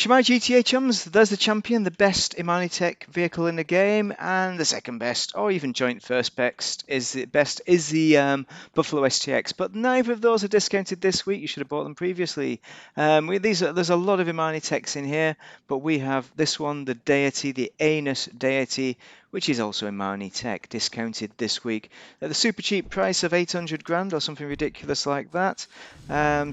Shemai GTA chums, there's the champion, the best Imani-Tech vehicle in the game, and the second best, or even joint first best, is the Buffalo STX. But neither of those are discounted this week. You should have bought them previously. There's a lot of Imani-Techs in here, but we have this one, the Deity, the Enus Deity, which is also Imani-Tech, discounted this week at the super cheap price of 800 grand or something ridiculous like that.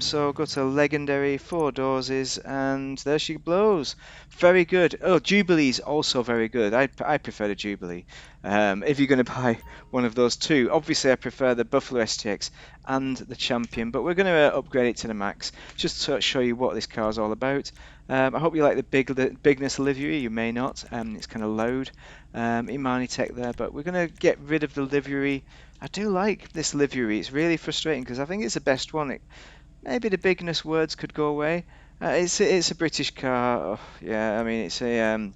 So go to Legendary, 4 doors, and there she blows. Very good. Oh, Jubilee's also very good. I prefer the Jubilee. If you're going to buy one of those two, obviously I prefer the Buffalo STX and the Champion, but we're going to upgrade it to the max just to show you what this car is all about. I hope you like the bigness livery. You may not. It's kind of loud. Imani-Tech there, but we're going to get rid of the livery. I do like this livery. It's really frustrating because I think it's the best one. Maybe the bigness words could go away. It's a British car. Oh, yeah, I mean it's a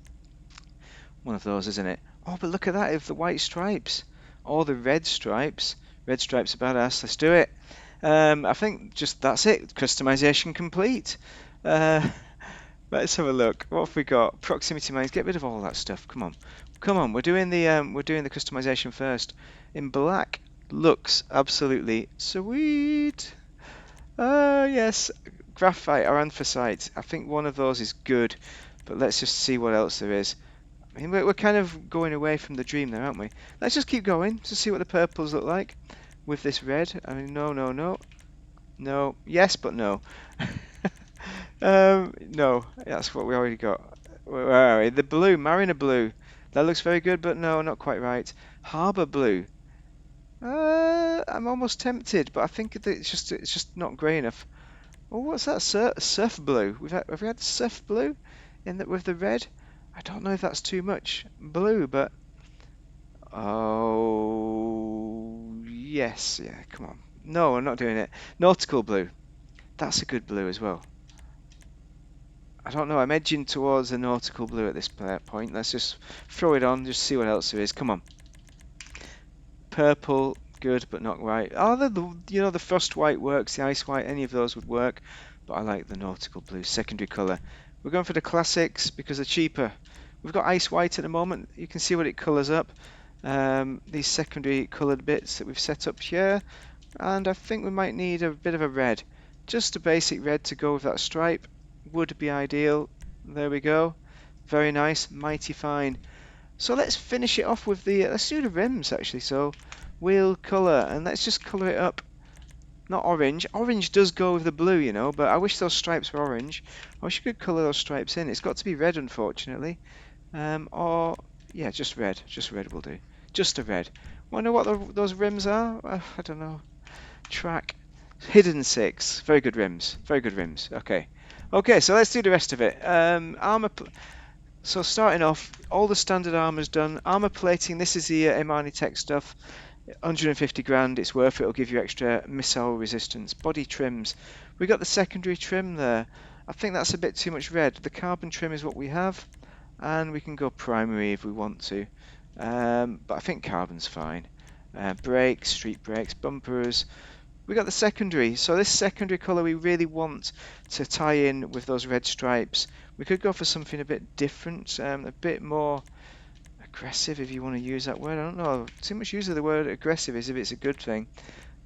one of those, isn't it? Oh, but look at that! With the white stripes or the red stripes. Red stripes are badass. Let's do it. I think just that's it. Customization complete. Let's have a look. What have we got? Proximity mines. Get rid of all that stuff. Come on, come on. We're doing the customization first. In black, looks absolutely sweet. Yes, graphite or anthracite. I think one of those is good, but let's just see what else there is. I mean, we're kind of going away from the dream there, aren't we? Let's just keep going to see what the purples look like with this red. I mean, no, no, no, no. Yes, but no. No, that's what we already got. Where are we? The blue, Mariner blue. That looks very good, but no, not quite right. Harbour blue. I'm almost tempted, but I think that it's just not grey enough. Oh, what's that? Surf blue. Have we had surf blue in that with the red? I don't know if that's too much blue, but oh yes, yeah. Come on. No, I'm not doing it. Nautical blue. That's a good blue as well. I don't know. I'm edging towards a nautical blue at this point. Let's just throw it on. Just see what else there is. Come on. Purple. Good, but not right. Oh, the frost white works, the ice white, any of those would work, but I like the nautical blue, secondary colour. We're going for the classics because they're cheaper. We've got ice white at the moment. You can see what it colours up. These secondary coloured bits that we've set up here, and I think we might need a bit of a red. Just a basic red to go with that stripe would be ideal. There we go. Very nice, mighty fine. So let's finish it off with let's do the rims actually. So wheel colour, and let's just colour it up. Not orange. Orange does go with the blue, you know, but I wish those stripes were orange. I wish you could colour those stripes in. It's got to be red, unfortunately. Or, yeah, just red. Just red will do. Just a red. Wonder what those rims are? I don't know. Track. Hidden 6. Very good rims. Very good rims. Okay. Okay, so let's do the rest of it. Armour... So starting off, all the standard armour's done. Armour plating, this is the Imani-Tech stuff. 150 grand, it's worth it, it'll give you extra missile resistance. Body trims, we got the secondary trim there. I think that's a bit too much red. The carbon trim is what we have, and we can go primary if we want to. But I think carbon's fine. Brakes, street brakes, bumpers. We got the secondary, so this secondary colour we really want to tie in with those red stripes. We could go for something a bit different, a bit more aggressive if you want to use that word. I don't know, too much use of the word aggressive is if it's a good thing.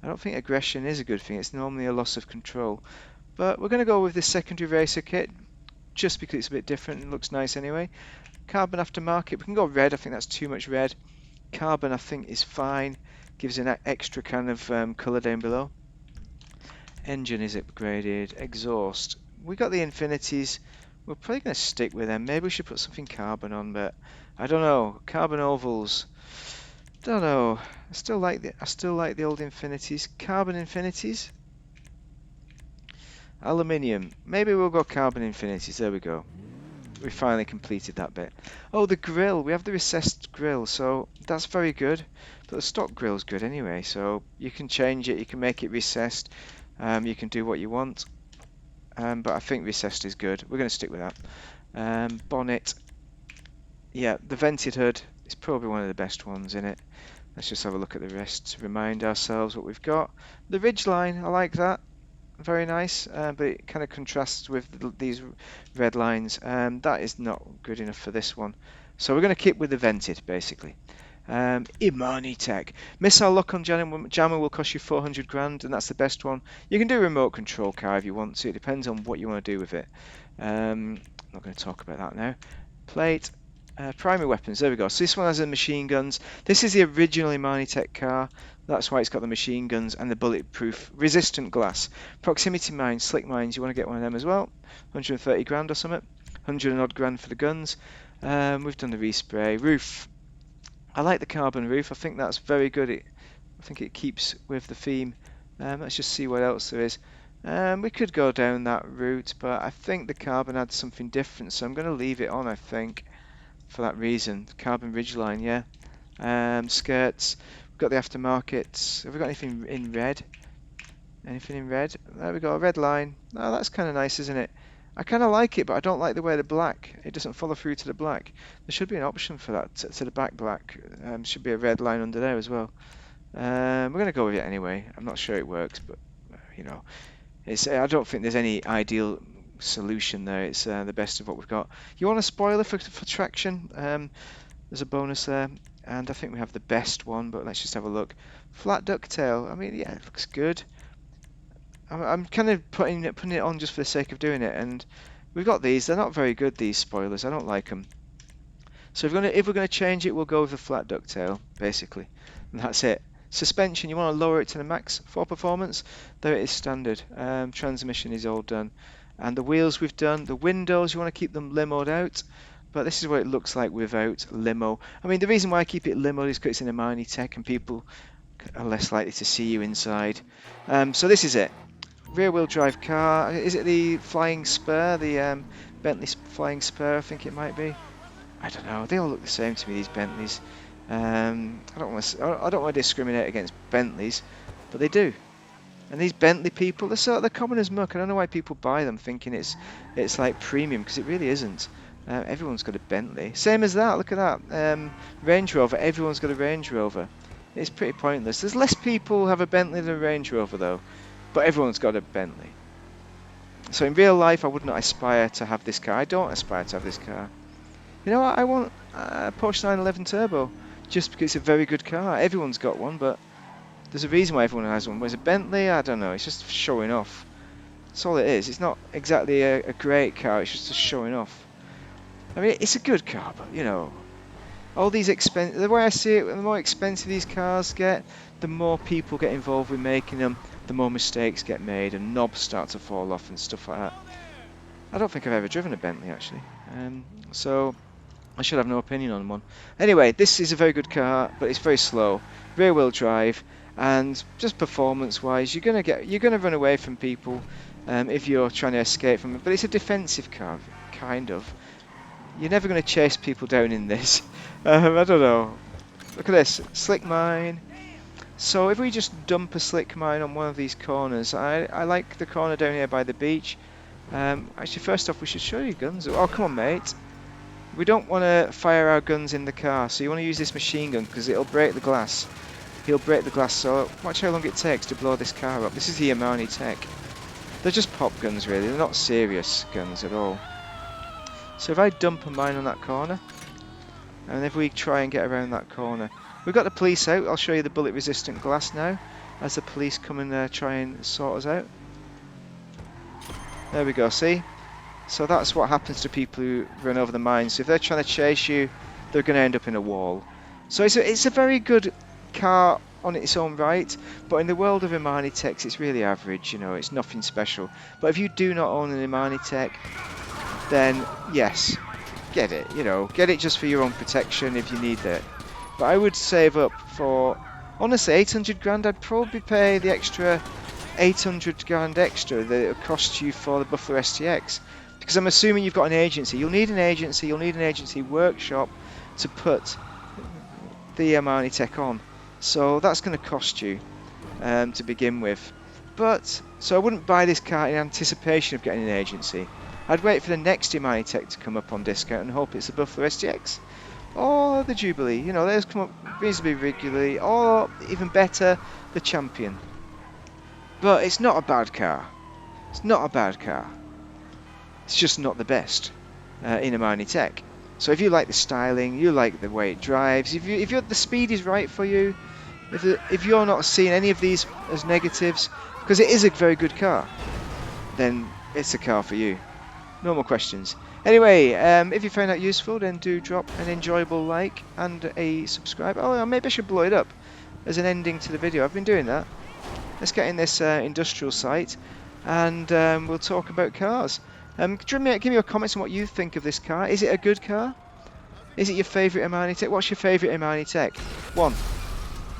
I don't think aggression is a good thing, it's normally a loss of control. But we're going to go with this secondary racer kit, just because it's a bit different and looks nice anyway. Carbon aftermarket, we can go red, I think that's too much red. Carbon I think is fine. Gives an extra kind of colour down below. Engine is upgraded. Exhaust. We got the Infinities. We're probably going to stick with them. Maybe we should put something carbon on, but I don't know. Carbon ovals. Don't know. I still like the old Infinities. Carbon Infinities. Aluminium. Maybe we'll go carbon Infinities. There we go. We finally completed that bit. Oh, the grill. We have the recessed grill, so that's very good. But the stock grill's good anyway, so you can change it. You can make it recessed. You can do what you want. But I think recessed is good. We're going to stick with that. Bonnet. Yeah, the vented hood is probably one of the best ones in it. Let's just have a look at the rest to remind ourselves what we've got. The ridgeline, I like that. very nice, but it kind of contrasts with these red lines. That is not good enough for this one. So we're going to keep with the vented, basically. Imani-Tech. Missile lock on jammer will cost you 400 grand, and that's the best one. You can do a remote control car if you want to. It depends on what you want to do with it. I'm not going to talk about that now. Plate. Primary weapons, there we go. So this one has the machine guns. This is the original Imani-Tech car. That's why it's got the machine guns and the bulletproof resistant glass. Proximity mines, slick mines, you want to get one of them as well. 130 grand or something. 100 and odd grand for the guns. We've done the respray. Roof. I like the carbon roof. I think that's very good. I think it keeps with the theme. Let's just see what else there is. We could go down that route, but I think the carbon adds something different, so I'm going to leave it on, I think, for that reason. Carbon ridgeline, yeah. Skirts. We've got the aftermarket. Have we got anything in red? Anything in red? There we go, a red line. Oh, that's kind of nice, isn't it? I kind of like it, but I don't like the way the black, it doesn't follow through to the black. There should be an option for that, to the back black. Should be a red line under there as well. We're going to go with it anyway. I'm not sure it works, but, you know, I don't think there's any ideal solution there. It's the best of what we've got. You want a spoiler for traction? There's a bonus there, and I think we have the best one, but let's just have a look. Flat ducktail. I mean, yeah, it looks good. I'm kind of putting it on just for the sake of doing it, and we've got these. They're not very good, these spoilers. I don't like them. So if we're gonna change it, we'll go with the flat ducktail, basically, and that's it. Suspension, you want to lower it to the max for performance. There it is, standard. Transmission is all done, and the wheels we've done. The windows, you want to keep them limoed out, but this is what it looks like without limo. I mean, the reason why I keep it limoed is because it's an Imani-Tech, and people are less likely to see you inside. So this is it. Rear-wheel drive car. Is it the Flying Spur? The Bentley Flying Spur, I think it might be. I don't know. They all look the same to me, these Bentleys. I don't want to discriminate against Bentleys, but they do. And these Bentley people, they're common as muck. I don't know why people buy them thinking it's like premium, because it really isn't. Everyone's got a Bentley. Same as that. Look at that. Range Rover. Everyone's got a Range Rover. It's pretty pointless. There's less people have a Bentley than a Range Rover, though. But everyone's got a Bentley. So in real life, I would not aspire to have this car. I don't aspire to have this car. You know what? I want a Porsche 911 Turbo, just because it's a very good car. Everyone's got one, but there's a reason why everyone has one. Whereas a Bentley, I don't know. It's just showing off. That's all it is. It's not exactly a great car. It's just showing off. I mean, it's a good car, but you know, all these the way I see it, the more expensive these cars get, the more people get involved with making them, the more mistakes get made and knobs start to fall off and stuff like that. I don't think I've ever driven a Bentley, actually. So I should have no opinion on one. Anyway, this is a very good car, but it's very slow. Rear-wheel drive, and just performance-wise, you're gonna run away from people if you're trying to escape from it. But it's a defensive car, kind of. You're never going to chase people down in this. I don't know. Look at this, slick mine. So if we just dump a slick mine on one of these corners, I like the corner down here by the beach. Actually, first off, we should show you guns. Oh, come on, mate. We don't want to fire our guns in the car, so you want to use this machine gun because it'll break the glass. He'll break the glass, so watch how long it takes to blow this car up. This is the Imani-Tech. They're just pop guns, really. They're not serious guns at all. So if I dump a mine on that corner, and if we try and get around that corner, we've got the police out. I'll show you the bullet-resistant glass now, as the police come and try and sort us out. There we go, see? So that's what happens to people who run over the mines. So if they're trying to chase you, they're going to end up in a wall. So it's a very good car on its own right, but in the world of Imani-Techs, it's really average, you know, it's nothing special. But if you do not own an Imani-Tech, then yes, get it, you know, get it just for your own protection if you need it. But I would save up for, honestly, 800 grand. I'd probably pay the extra 800 grand extra that it would cost you for the Buffalo STX, because I'm assuming you've got an agency. You'll need an agency workshop to put the Imani-Tech on, so that's going to cost you to begin with. But so I wouldn't buy this car in anticipation of getting an agency. I'd wait for the next Imani-Tech to come up on discount and hope it's the Buffalo STX or the Jubilee. You know, those come up reasonably regularly, or even better, the Champion. But it's not a bad car. It's not a bad car. It's just not the best in Imani-Tech. So if you like the styling, you like the way it drives, if the speed is right for you, if you're not seeing any of these as negatives, because it is a very good car, then it's a car for you. No more questions. Anyway, if you found that useful, then do drop an enjoyable like and a subscribe. Oh, maybe I should blow it up as an ending to the video. I've been doing that. Let's get in this industrial site and we'll talk about cars. Give me your comments on what you think of this car. Is it a good car? Is it your favourite Imani-Tech? What's your favourite Imani-Tech? 1.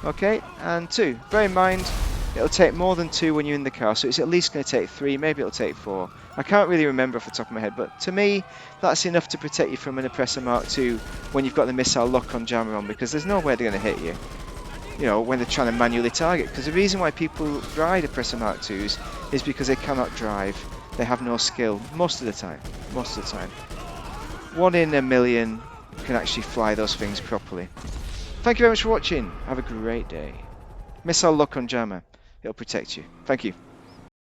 Okay, and 2. Bear in mind, it'll take more than 2 when you're in the car, so it's at least going to take 3, maybe it'll take 4. I can't really remember off the top of my head, but to me, that's enough to protect you from an Oppressor Mark II when you've got the missile lock-on jammer on, because there's no way they're going to hit you. You know, when they're trying to manually target, because the reason why people ride Oppressor Mark IIs is because they cannot drive. They have no skill, most of the time. 1 in a million can actually fly those things properly. Thank you very much for watching. Have a great day. Missile lock on jammer. It'll protect you. Thank you.